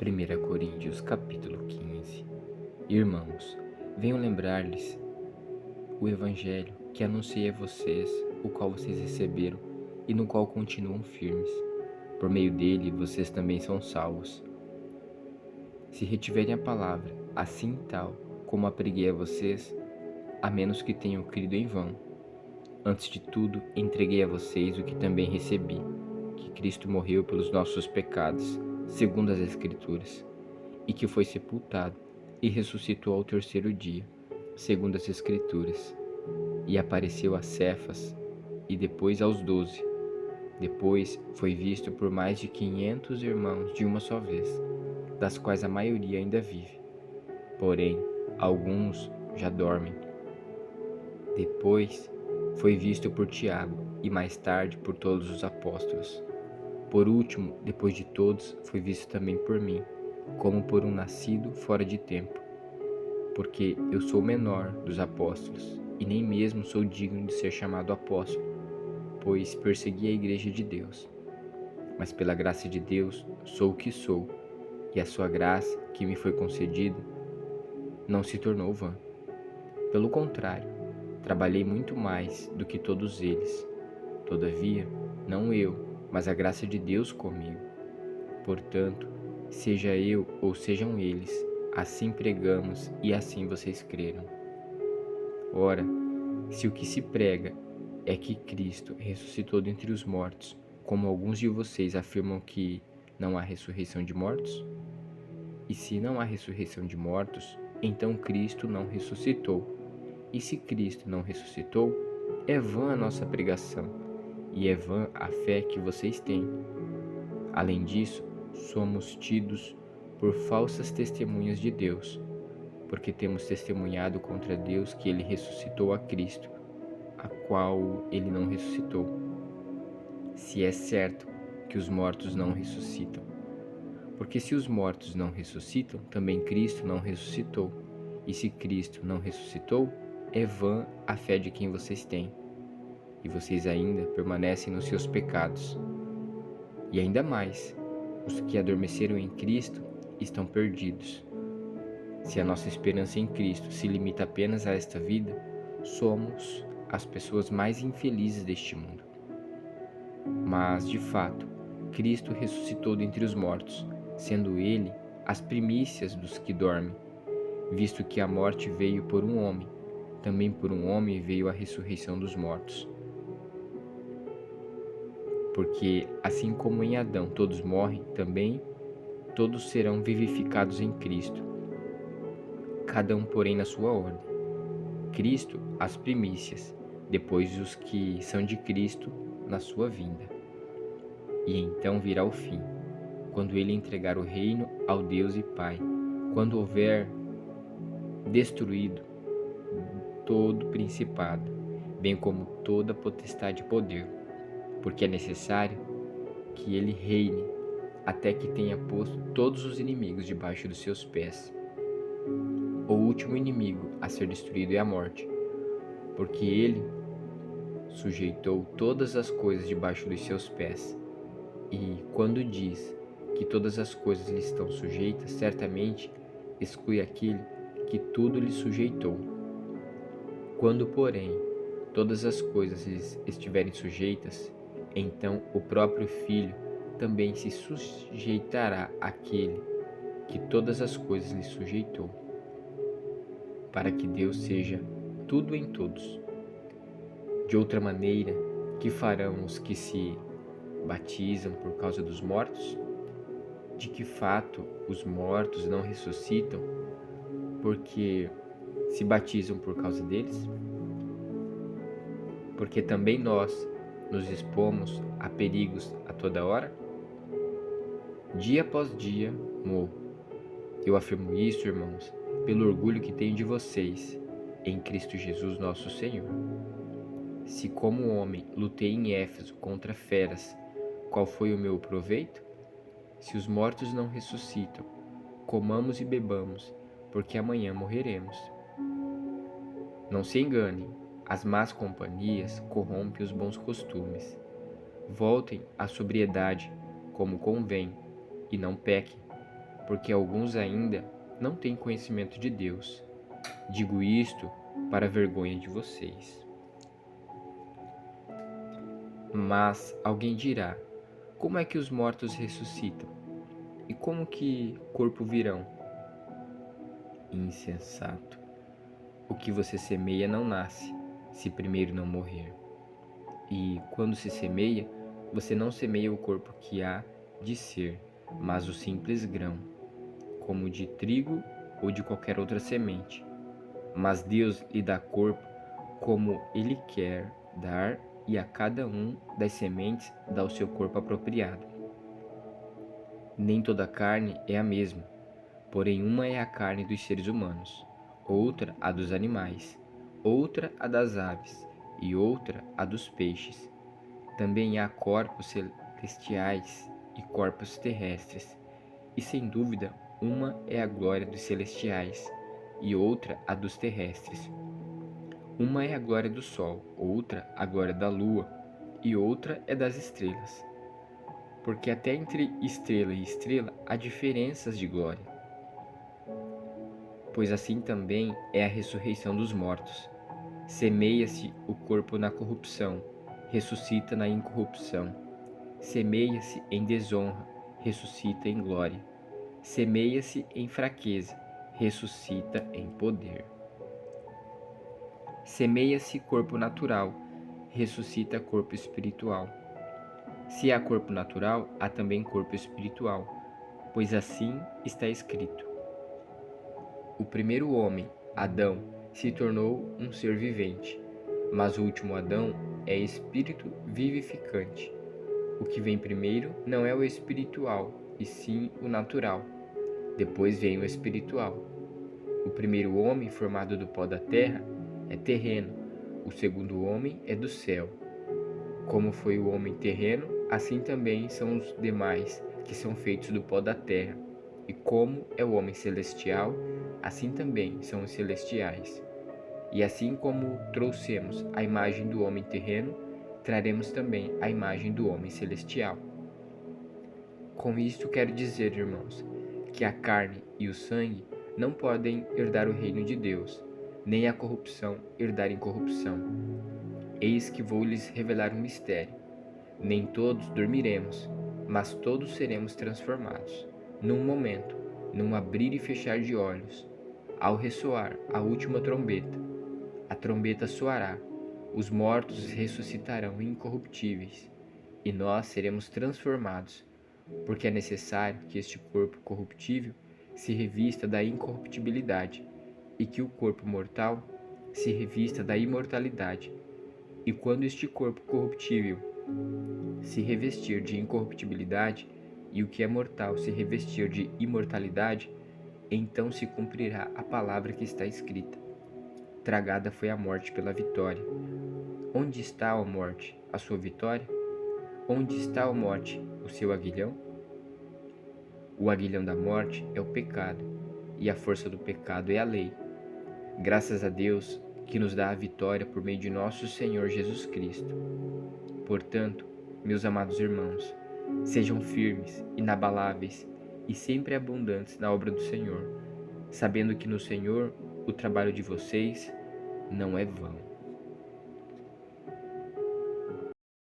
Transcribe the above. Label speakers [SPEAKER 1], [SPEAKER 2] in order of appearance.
[SPEAKER 1] 1 Coríntios capítulo 15. Irmãos, venho lembrar-lhes o evangelho que anunciei a vocês, o qual vocês receberam e no qual continuam firmes. Por meio dele, vocês também são salvos. Se retiverem a palavra, assim tal como a preguei a vocês, a menos que tenham crido em vão. Antes de tudo, entreguei a vocês o que também recebi, que Cristo morreu pelos nossos pecados, segundo as Escrituras, e que foi sepultado e ressuscitou ao terceiro dia, segundo as Escrituras, e apareceu a Cefas e depois aos 12. Depois foi visto por mais de 500 irmãos de uma só vez, das quais a maioria ainda vive. Porém, alguns já dormem. Depois foi visto por Tiago e mais tarde por todos os apóstolos. Por último, depois de todos, foi visto também por mim, como por um nascido fora de tempo. Porque eu sou o menor dos apóstolos, e nem mesmo sou digno de ser chamado apóstolo, pois persegui a igreja de Deus. Mas pela graça de Deus sou o que sou, e a sua graça, que me foi concedida, não se tornou vã. Pelo contrário, trabalhei muito mais do que todos eles. Todavia, não eu, mas a graça de Deus comigo. Portanto, seja eu ou sejam eles, assim pregamos e assim vocês creram. Ora, se o que se prega é que Cristo ressuscitou dentre os mortos, como alguns de vocês afirmam que não há ressurreição de mortos? E se não há ressurreição de mortos, então Cristo não ressuscitou. E se Cristo não ressuscitou, é vã a nossa pregação, e é vã a fé que vocês têm. Além disso, somos tidos por falsas testemunhas de Deus, porque temos testemunhado contra Deus que ele ressuscitou a Cristo, a qual ele não ressuscitou. Se é certo que os mortos não ressuscitam. Porque se os mortos não ressuscitam, também Cristo não ressuscitou. E se Cristo não ressuscitou, é vã a fé de quem vocês têm, e vocês ainda permanecem nos seus pecados. E ainda mais, os que adormeceram em Cristo estão perdidos. Se a nossa esperança em Cristo se limita apenas a esta vida, somos as pessoas mais infelizes deste mundo. Mas, de fato, Cristo ressuscitou dentre os mortos, sendo ele as primícias dos que dormem. Visto que a morte veio por um homem, também por um homem veio a ressurreição dos mortos. Porque, assim como em Adão todos morrem, também todos serão vivificados em Cristo, cada um, porém, na sua ordem. Cristo, as primícias, depois os que são de Cristo na sua vinda. E então virá o fim, quando ele entregar o reino ao Deus e Pai, quando houver destruído todo principado, bem como toda potestade e poder, porque é necessário que ele reine até que tenha posto todos os inimigos debaixo dos seus pés. O último inimigo a ser destruído é a morte, porque ele sujeitou todas as coisas debaixo dos seus pés. E quando diz que todas as coisas lhe estão sujeitas, certamente exclui aquele que tudo lhe sujeitou. Quando, porém, todas as coisas lhes estiverem sujeitas, então o próprio Filho também se sujeitará àquele que todas as coisas lhe sujeitou, para que Deus seja tudo em todos. De outra maneira, que farão os que se batizam por causa dos mortos? De que fato os mortos não ressuscitam porque se batizam por causa deles? Porque também nós nos expomos a perigos a toda hora? Dia após dia morro. Eu afirmo isso, irmãos, pelo orgulho que tenho de vocês, em Cristo Jesus nosso Senhor. Se como homem lutei em Éfeso contra feras, qual foi o meu proveito? Se os mortos não ressuscitam, comamos e bebamos, porque amanhã morreremos. Não se enganem, as más companhias corrompem os bons costumes. Voltem à sobriedade, como convém, e não pequem, porque alguns ainda não têm conhecimento de Deus. Digo isto para a vergonha de vocês. Mas alguém dirá: como é que os mortos ressuscitam? E como que corpo virão? Insensato! O que você semeia não nasce, se primeiro não morrer. E quando se semeia, você não semeia o corpo que há de ser, mas o simples grão, como de trigo ou de qualquer outra semente. Mas Deus lhe dá corpo como Ele quer dar, e a cada um das sementes dá o seu corpo apropriado. Nem toda carne é a mesma, porém uma é a carne dos seres humanos, outra a dos animais, outra a das aves, e outra a dos peixes. Também há corpos celestiais e corpos terrestres, e sem dúvida uma é a glória dos celestiais, e outra a dos terrestres. Uma é a glória do sol, outra a glória da lua, e outra é das estrelas. Porque até entre estrela e estrela há diferenças de glória. Pois assim também é a ressurreição dos mortos. Semeia-se o corpo na corrupção, ressuscita na incorrupção. Semeia-se em desonra, ressuscita em glória. Semeia-se em fraqueza, ressuscita em poder. Semeia-se corpo natural, ressuscita corpo espiritual. Se há corpo natural, há também corpo espiritual, pois assim está escrito: o primeiro homem, Adão, se tornou um ser vivente, mas o último Adão é espírito vivificante. O que vem primeiro não é o espiritual, e sim o natural. Depois vem o espiritual. O primeiro homem, formado do pó da terra, é terreno. O segundo homem é do céu. Como foi o homem terreno, assim também são os demais, que são feitos do pó da terra. E como é o homem celestial, assim também são os celestiais. E assim como trouxemos a imagem do homem terreno, traremos também a imagem do homem celestial. Com isto quero dizer, irmãos, que a carne e o sangue não podem herdar o reino de Deus, nem a corrupção herdar incorrupção. Eis que vou lhes revelar um mistério. Nem todos dormiremos, mas todos seremos transformados, num momento, num abrir e fechar de olhos, ao ressoar a última trombeta. A trombeta soará, os mortos ressuscitarão incorruptíveis, e nós seremos transformados, porque é necessário que este corpo corruptível se revista da incorruptibilidade, e que o corpo mortal se revista da imortalidade. E quando este corpo corruptível se revestir de incorruptibilidade, e o que é mortal se revestir de imortalidade, então se cumprirá a palavra que está escrita: tragada foi a morte pela vitória. Onde está, ó morte, a sua vitória? Onde está, ó morte, o seu aguilhão? O aguilhão da morte é o pecado, e a força do pecado é a lei. Graças a Deus que nos dá a vitória por meio de nosso Senhor Jesus Cristo. Portanto, meus amados irmãos, sejam firmes, inabaláveis e sempre abundantes na obra do Senhor, sabendo que no Senhor o trabalho de vocês não é vão.